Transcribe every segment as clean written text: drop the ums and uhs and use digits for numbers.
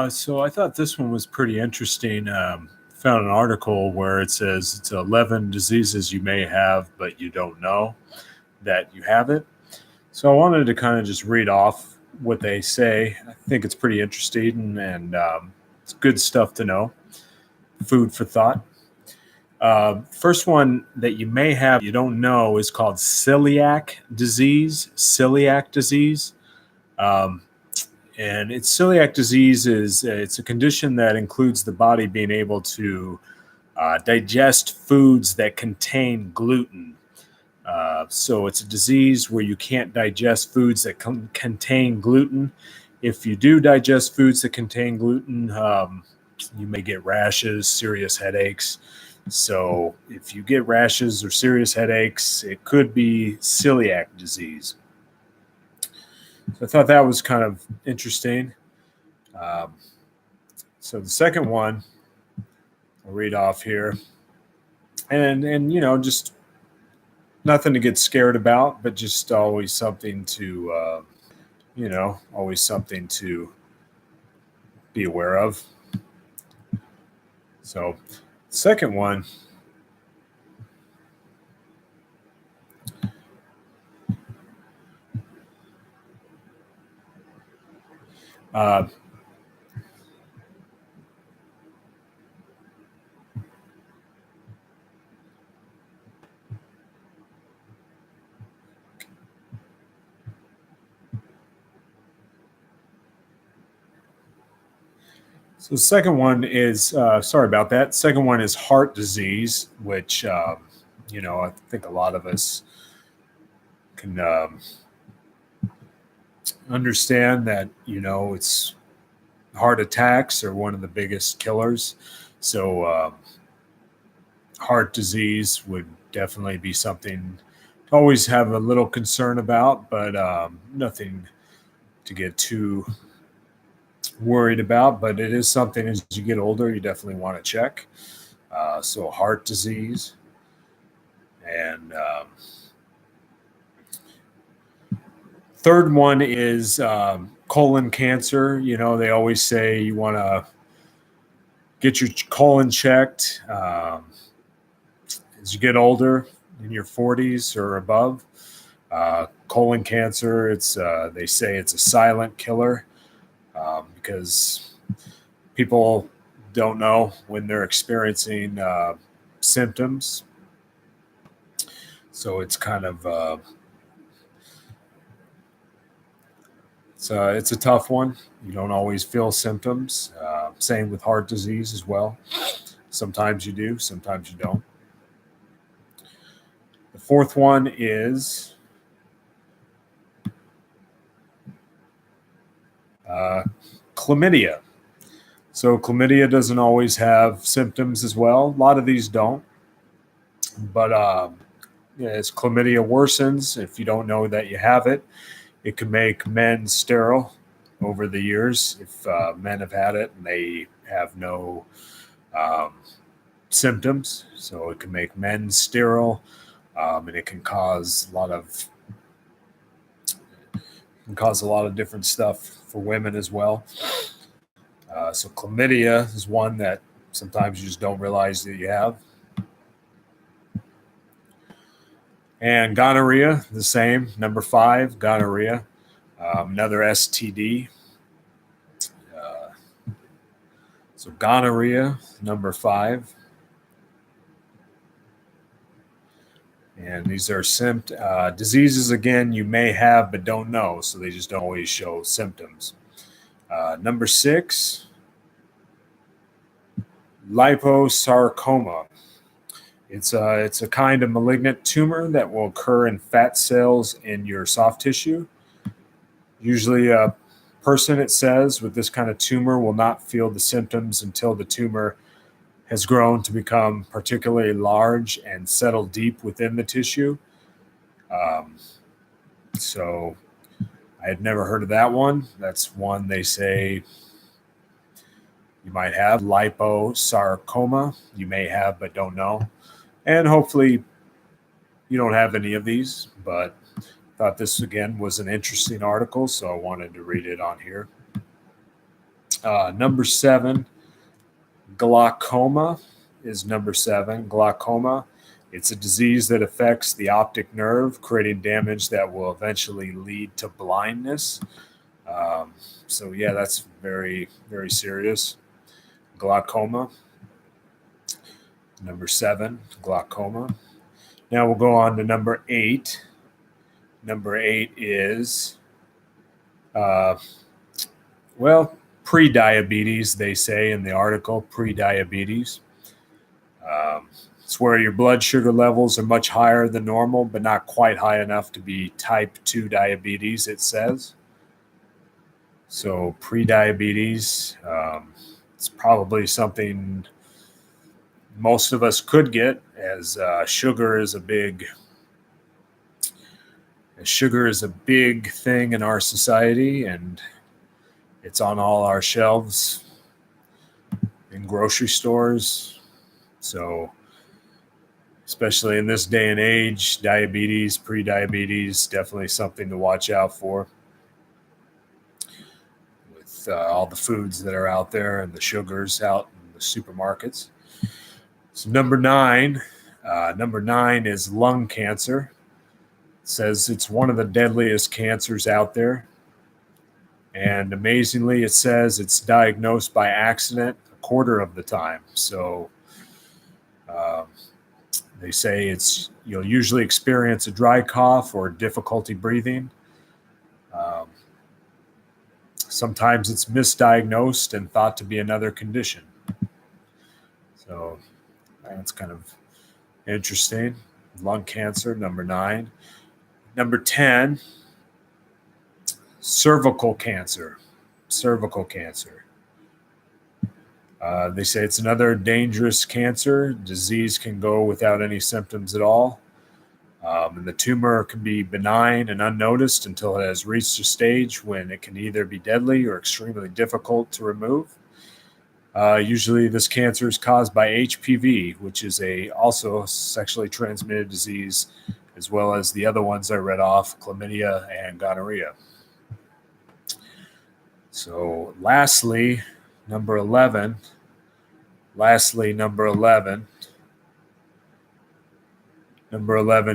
So I thought this one was pretty interesting. Found an article where it says it's 11 diseases you may have, but you don't know that you have it. So I wanted to kind of just read off what they say. I think it's pretty interesting and it's good stuff to know. Food for thought. First one that you may have you don't know is called celiac disease. Celiac disease. Um, and it's celiac disease is it's a condition that includes the body being able to digest foods that contain gluten. So it's a disease where you can't digest foods that contain gluten. If you do digest foods that contain gluten, you may get rashes, serious headaches. So if you get rashes or serious headaches, it could be celiac disease. So I thought that was kind of interesting. Um, so the second one, I'll read off here, and just nothing to get scared about, but just always something to always something to be aware of. So, second one, uh, so the second one is sorry about that. Second one is heart disease, which I think a lot of us can understand that it's heart attacks are one of the biggest killers. So heart disease would definitely be something to always have a little concern about, but nothing to get too worried about. But it is something as you get older, you definitely want to check. So heart disease and third one is colon cancer. They always say you want to get your colon checked as you get older, in your 40s or above. Colon cancer, they say it's a silent killer because people don't know when they're experiencing symptoms. So it's kind of it's a tough one. You don't always feel symptoms. Same with heart disease as well. Sometimes you do, sometimes you don't. The fourth one is chlamydia. So chlamydia doesn't always have symptoms as well. A lot of these don't. But as chlamydia worsens, if you don't know that you have it, it can make men sterile over the years. If men have had it and they have no symptoms, so it can make men sterile, and it can cause a lot of different stuff for women as well. So chlamydia is one that sometimes you just don't realize that you have. And gonorrhea, the same. Number 5, gonorrhea, another STD. So gonorrhea, number 5. And these are diseases, again, you may have but don't know, so they just don't always show symptoms. Number 6, liposarcoma. It's a kind of malignant tumor that will occur in fat cells in your soft tissue. Usually a person, it says, with this kind of tumor will not feel the symptoms until the tumor has grown to become particularly large and settle deep within the tissue. So I had never heard of that one. That's one they say you might have, liposarcoma. You may have but don't know. And hopefully you don't have any of these, but thought this again was an interesting article, so I wanted to read it on here. Number 7, glaucoma is number 7. Glaucoma. It's a disease that affects the optic nerve, creating damage that will eventually lead to blindness. So yeah, that's very, very serious. Glaucoma. Number 7, glaucoma. Now we'll go on to number 8. Number 8 is, pre-diabetes, they say in the article, pre-diabetes. It's where your blood sugar levels are much higher than normal, but not quite high enough to be type 2 diabetes, it says. So pre-diabetes, it's probably something most of us could get, as sugar is a big thing in our society, and it's on all our shelves in grocery stores. So especially in this day and age, diabetes, pre-diabetes, definitely something to watch out for with all the foods that are out there and the sugars out in the supermarkets. So number 9 is lung cancer. It says it's one of the deadliest cancers out there. And amazingly, it says it's diagnosed by accident a quarter of the time. So they say you'll usually experience a dry cough or difficulty breathing. Sometimes it's misdiagnosed and thought to be another condition. So that's kind of interesting. Lung cancer, number 9. Number 10, cervical cancer. Cervical cancer. They say it's another dangerous cancer. Disease can go without any symptoms at all. And the tumor can be benign and unnoticed until it has reached a stage when it can either be deadly or extremely difficult to remove. Usually this cancer is caused by HPV, which is also a sexually transmitted disease, as well as the other ones I read off, chlamydia and gonorrhea. So lastly, number 11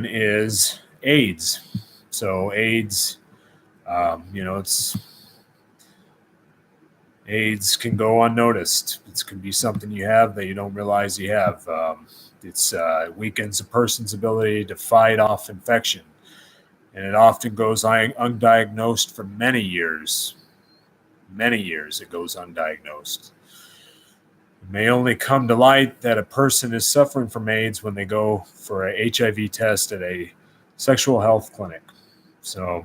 is AIDS. So AIDS, AIDS can go unnoticed. It can be something you have that you don't realize you have. It weakens a person's ability to fight off infection, and it often goes undiagnosed for many years. Many years it goes undiagnosed. It may only come to light that a person is suffering from AIDS when they go for a HIV test at a sexual health clinic. So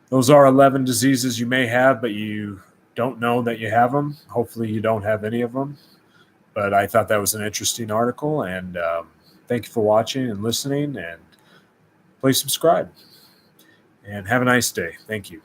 those are 11 diseases you may have, but you don't know that you have them. Hopefully you don't have any of them. But I thought that was an interesting article, and thank you for watching and listening, and please subscribe. And have a nice day. Thank you.